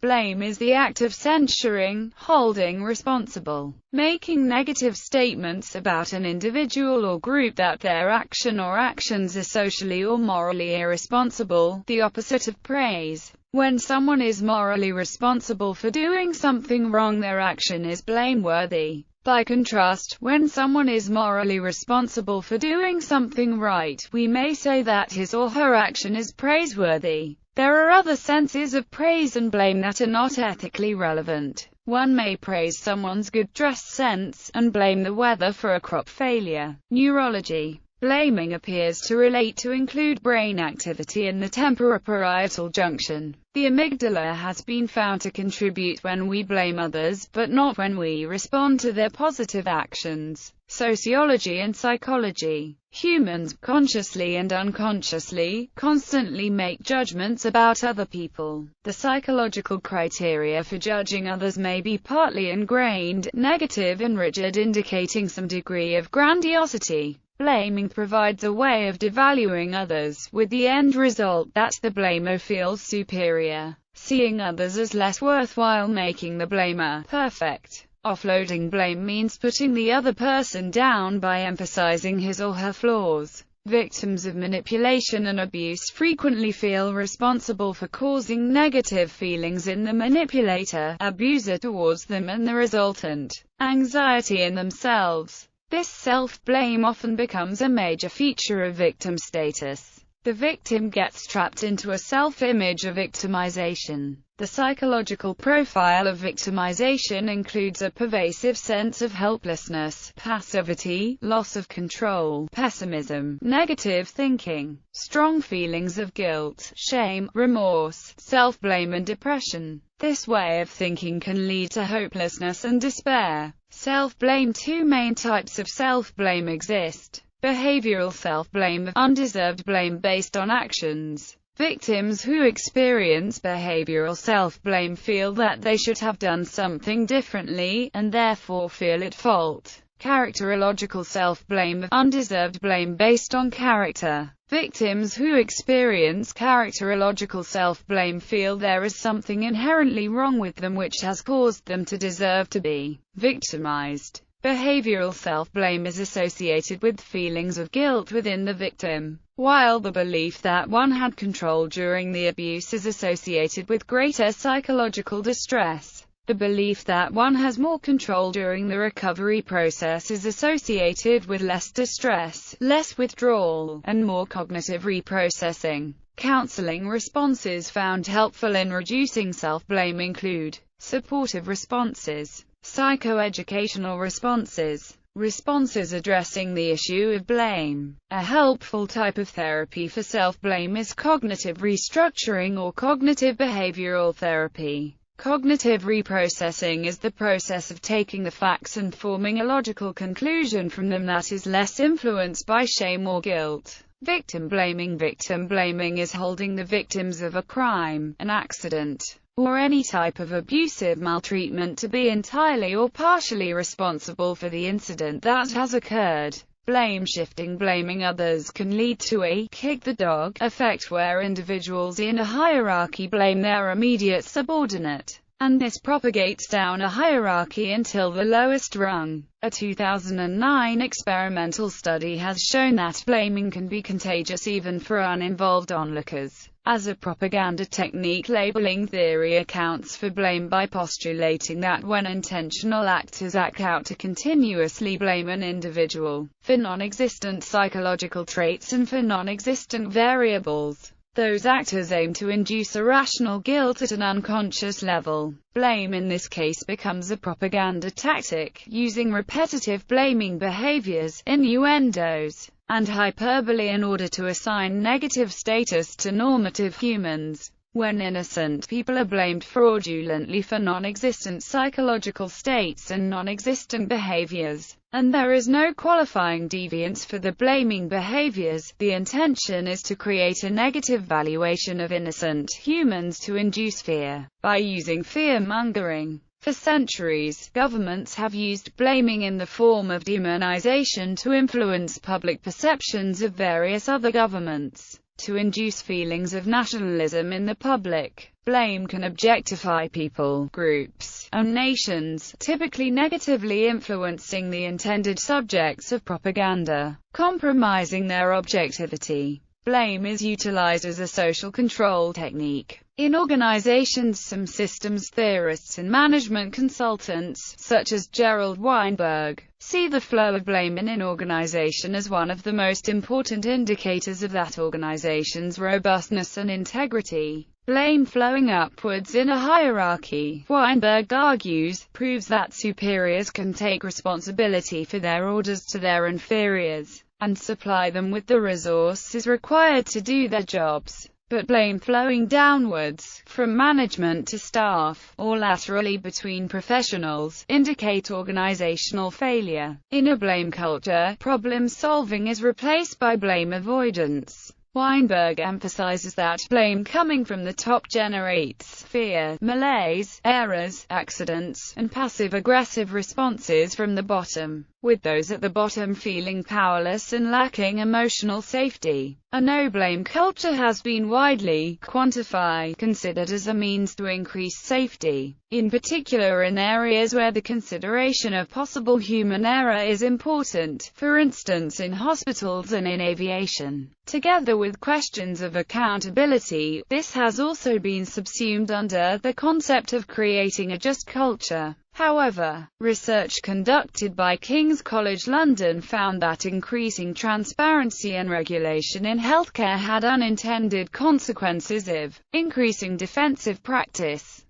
Blame is the act of censuring, holding responsible, making negative statements about an individual or group that their action or actions are socially or morally irresponsible, the opposite of praise. When someone is morally responsible for doing something wrong, their action is blameworthy. By contrast, when someone is morally responsible for doing something right, we may say that his or her action is praiseworthy. There are other senses of praise and blame that are not ethically relevant. One may praise someone's good dress sense, and blame the weather for a crop failure. Neurology. Blaming appears to relate to include brain activity in the temporoparietal junction. The amygdala has been found to contribute when we blame others, but not when we respond to their positive actions. Sociology and Psychology. Humans, consciously and unconsciously, constantly make judgments about other people. The psychological criteria for judging others may be partly ingrained, negative and rigid, indicating some degree of grandiosity. Blaming provides a way of devaluing others, with the end result that the blamer feels superior, seeing others as less worthwhile, making the blamer perfect. Offloading blame means putting the other person down by emphasizing his or her flaws. Victims of manipulation and abuse frequently feel responsible for causing negative feelings in the manipulator, abuser towards them and the resultant anxiety in themselves. This self-blame often becomes a major feature of victim status. The victim gets trapped into a self-image of victimization. The psychological profile of victimization includes a pervasive sense of helplessness, passivity, loss of control, pessimism, negative thinking, strong feelings of guilt, shame, remorse, self-blame and depression. This way of thinking can lead to hopelessness and despair. Self-blame. Two main types of self-blame exist. Behavioral self-blame, undeserved blame based on actions. Victims who experience behavioral self-blame feel that they should have done something differently, and therefore feel at fault. Characterological self-blame, undeserved blame based on character. Victims who experience characterological self-blame feel there is something inherently wrong with them which has caused them to deserve to be victimized. Behavioral self-blame is associated with feelings of guilt within the victim, while the belief that one had control during the abuse is associated with greater psychological distress. The belief that one has more control during the recovery process is associated with less distress, less withdrawal, and more cognitive reprocessing. Counseling responses found helpful in reducing self-blame include supportive responses, psychoeducational responses, responses addressing the issue of blame. A helpful type of therapy for self-blame is cognitive restructuring or cognitive behavioral therapy. Cognitive reprocessing is the process of taking the facts and forming a logical conclusion from them that is less influenced by shame or guilt. Victim blaming. Victim blaming is holding the victims of a crime, an accident, or any type of abusive maltreatment to be entirely or partially responsible for the incident that has occurred. Blame shifting. Blaming others can lead to a kick the dog effect where individuals in a hierarchy blame their immediate subordinate, and this propagates down a hierarchy until the lowest rung. A 2009 experimental study has shown that blaming can be contagious even for uninvolved onlookers. As a propaganda technique, labeling theory accounts for blame by postulating that when intentional actors act out to continuously blame an individual for non-existent psychological traits and for non-existent variables, those actors aim to induce irrational guilt at an unconscious level. Blame in this case becomes a propaganda tactic, using repetitive blaming behaviors, innuendos, and hyperbole in order to assign negative status to normative humans. When innocent people are blamed fraudulently for non-existent psychological states and non-existent behaviors, and there is no qualifying deviance for the blaming behaviors, the intention is to create a negative valuation of innocent humans to induce fear. By using fear-mongering, for centuries, governments have used blaming in the form of demonization to influence public perceptions of various other governments. to induce feelings of nationalism in the public. Blame can objectify people, groups, and nations, typically negatively influencing the intended subjects of propaganda, compromising their objectivity. Blame is utilized as a social control technique in organizations. Some systems theorists and management consultants, such as Gerald Weinberg, see the flow of blame in an organization as one of the most important indicators of that organization's robustness and integrity. Blame flowing upwards in a hierarchy, Weinberg argues, proves that superiors can take responsibility for their orders to their inferiors, and supply them with the resources required to do their jobs. But blame flowing downwards, from management to staff, or laterally between professionals, indicate organizational failure. In a blame culture, problem solving is replaced by blame avoidance. Weinberg emphasizes that blame coming from the top generates fear, malaise, errors, accidents, and passive-aggressive responses from the bottom, with those at the bottom feeling powerless and lacking emotional safety. A no-blame culture has been widely considered as a means to increase safety, in particular in areas where the consideration of possible human error is important, for instance in hospitals and in aviation. Together with questions of accountability, this has also been subsumed under the concept of creating a just culture. However, research conducted by King's College London found that increasing transparency and regulation in healthcare had unintended consequences of increasing defensive practice.